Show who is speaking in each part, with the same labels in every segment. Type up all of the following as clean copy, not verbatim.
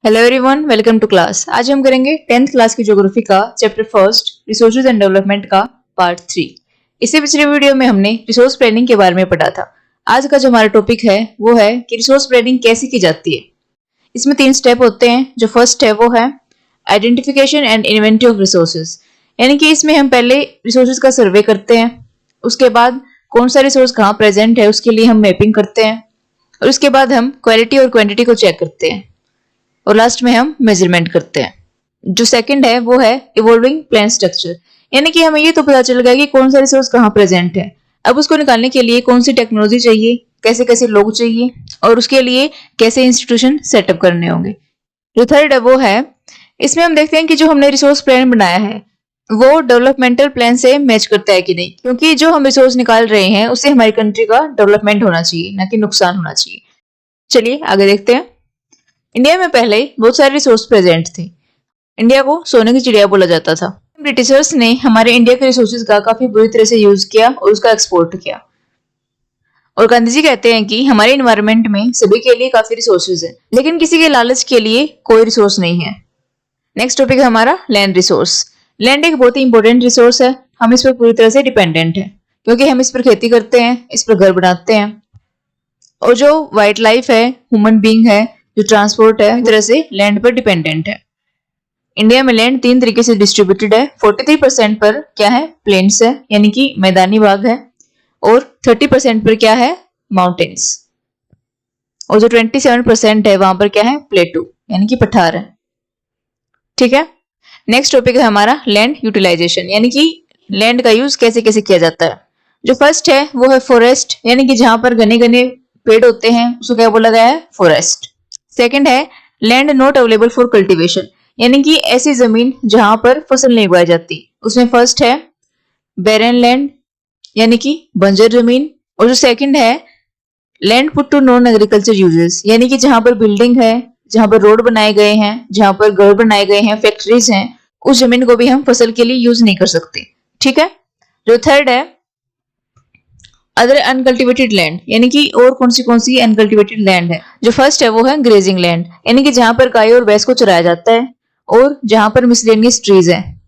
Speaker 1: Hello everyone, welcome to class. आज हम करेंगे 10th क्लास की ज्योग्राफी का chapter first resources and development का पार्ट 3। इससे पिछले वीडियो में हमने रिसोर्स प्लानिंग के बारे में पढ़ा था। आज का जो हमारा टॉपिक है वो है कि रिसोर्स प्लानिंग कैसे की जाती है। इसमें 3 स्टेप होते हैं। जो फर्स्ट है वो है identification and inventory of resources, यानी कि इसमें हम पहले रिसोर्सेज का सर्वे करते हैं। उसके बाद कौन सा रिसोर्स कहाँ प्रेजेंट है उसके लिए हम मैपिंग करते हैं, और उसके बाद हम क्वालिटी और क्वांटिटी को चेक करते हैं, और लास्ट में हम मेजरमेंट करते हैं। जो सेकंड है वो है इवॉल्विंग प्लान स्ट्रक्चर, यानी कि हमें ये तो पता चल गया कि कौन सा रिसोर्स कहाँ प्रेजेंट है। अब उसको निकालने के लिए कौन सी टेक्नोलॉजी चाहिए, कैसे कैसे लोग चाहिए, और उसके लिए कैसे इंस्टीट्यूशन सेटअप करने होंगे। जो थर्ड है वो है, इसमें हम देखते हैं कि जो हमने रिसोर्स प्लान बनाया है वो डेवलपमेंटल प्लान से मैच करता है कि नहीं, क्योंकि जो हम रिसोर्स निकाल रहे हैं उससे हमारी कंट्री का डेवलपमेंट होना चाहिए, ना कि नुकसान होना चाहिए। चलिए आगे देखते हैं। इंडिया में पहले बहुत सारे रिसोर्स प्रेजेंट थे। इंडिया को सोने की चिड़िया बोला जाता था। ब्रिटिशर्स ने हमारे इंडिया के रिसोर्सेज का काफी बुरी तरह से यूज किया और उसका एक्सपोर्ट किया। और गांधी जी कहते हैं कि हमारे एनवायरनमेंट में सभी के लिए काफी रिसोर्सेज हैं, लेकिन किसी के लालच के लिए कोई रिसोर्स नहीं है। नेक्स्ट टॉपिक है हमारा लैंड रिसोर्स। लैंड एक बहुत ही इंपॉर्टेंट रिसोर्स है। हम इस पर पूरी तरह से डिपेंडेंट है, क्योंकि हम इस पर खेती करते हैं, इस पर घर बनाते हैं, और जो वाइल्ड लाइफ है, ह्यूमन बीइंग है, जो ट्रांसपोर्ट है, तरह से लैंड पर डिपेंडेंट है। इंडिया में लैंड 3 तरीके से डिस्ट्रीब्यूटेड है। 43% पर क्या है, प्लेन्स है, यानी कि मैदानी भाग है, और 30% पर क्या है, माउंटेन्स, और जो 27% है वहां पर क्या है, प्लेटू, यानी कि पठार है। ठीक है। नेक्स्ट टॉपिक है हमारा लैंड यूटिलाइजेशन, यानी कि लैंड का यूज कैसे कैसे किया जाता है। जो फर्स्ट है वो है फॉरेस्ट, यानी कि जहां पर घने घने पेड़ होते हैं उसको क्या बोला गया है, फॉरेस्ट। सेकंड है land not available for cultivation, यानी कि ऐसी जमीन जहां पर फसल नहीं उगाई जाती। उसमें फर्स्ट है बैरन लैंड, यानी कि बंजर जमीन। और जो सेकंड है land put to non agriculture uses, यानी कि जहां पर बिल्डिंग है, जहां पर रोड बनाए गए हैं, जहां पर घर बनाए गए हैं, फैक्ट्रीज हैं, उस जमीन को भी हम फसल के लिए यूज नहीं कर सकते। ठीक है। जो थर्ड है अदर अनकल्टिवेटेड लैंड, यानी कि और कौन सी अनकल्टिवेटेड लैंड है। जो फर्स्ट है वो है ग्रेजिंग लैंड, यानी कि जहां पर गाय और भैंस को चराया जाता है, और जहां पर मिसलेनियस ट्रीज है,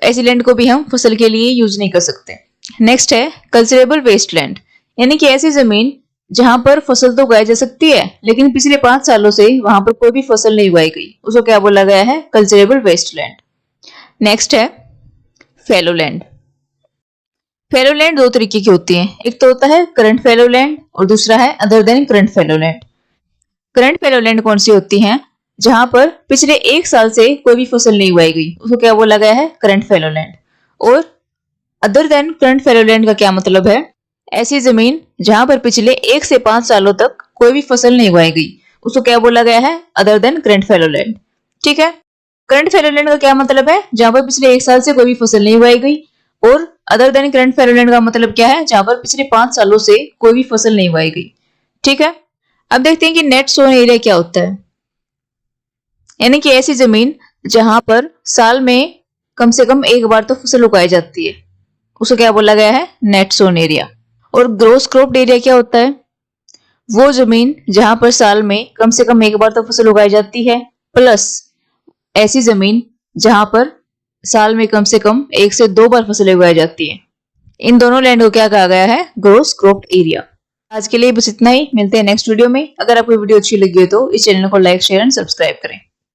Speaker 1: ऐसी लैंड को भी हम फसल के लिए यूज नहीं कर सकते। नेक्स्ट है कल्चरेबल वेस्ट लैंड, यानी कि ऐसी जमीन जहां पर फसल तो उगाई जा सकती है, लेकिन पिछले 5 सालों से वहां पर कोई भी फसल नहीं उगाई गई, उसको क्या बोला गया है, कल्चरेबल वेस्ट लैंड। नेक्स्ट है फैलो लैंड। फैलो लैंड 2 तरीके की होती है। एक तो होता है करंट फैलो लैंड, और दूसरा है other than current fallow land. Current fallow land कौन सी होती है, जहां पर पिछले 1 साल से कोई भी फसल नहीं उगाई गई, उसको क्या बोला गया है, करंट फैलो लैंड। और other than current fallow land का क्या मतलब है, ऐसी जमीन जहां पर पिछले 1 से 5 सालों तक कोई भी फसल नहीं उगाई गई, उसको क्या बोला गया है, other than current fallow land. ठीक है। करंट फैलो लैंड का क्या मतलब है, जहां पर पिछले 1 साल से कोई भी फसल नहीं उगाई गई, और other than current fallow land का मतलब क्या है, जहां पर पिछले 5 सालों से कोई भी फसल नहीं उगाई गई। ठीक है। अब देखते हैं कि नेट सोन एरिया क्या होता है, यानी कि ऐसी जमीन जहां पर साल में कम से कम एक बार तो फसल उगाई जाती है, उसको क्या बोला गया है, नेट सोन एरिया। और ग्रोस क्रॉप्ड एरिया क्या होता है, वो जमीन जहां पर साल में कम से कम एक बार तो फसल उगाई जाती है, प्लस ऐसी जमीन जहां पर साल में कम से कम 1 से 2 बार फसलें उगाई जाती है। इन दोनों लैंड को क्या कहा गया है, ग्रोस क्रॉप्ड एरिया। आज के लिए बस इतना ही, मिलते हैं नेक्स्ट वीडियो में। अगर आपको वीडियो अच्छी लगी हो तो इस चैनल को लाइक, शेयर एंड सब्सक्राइब करें।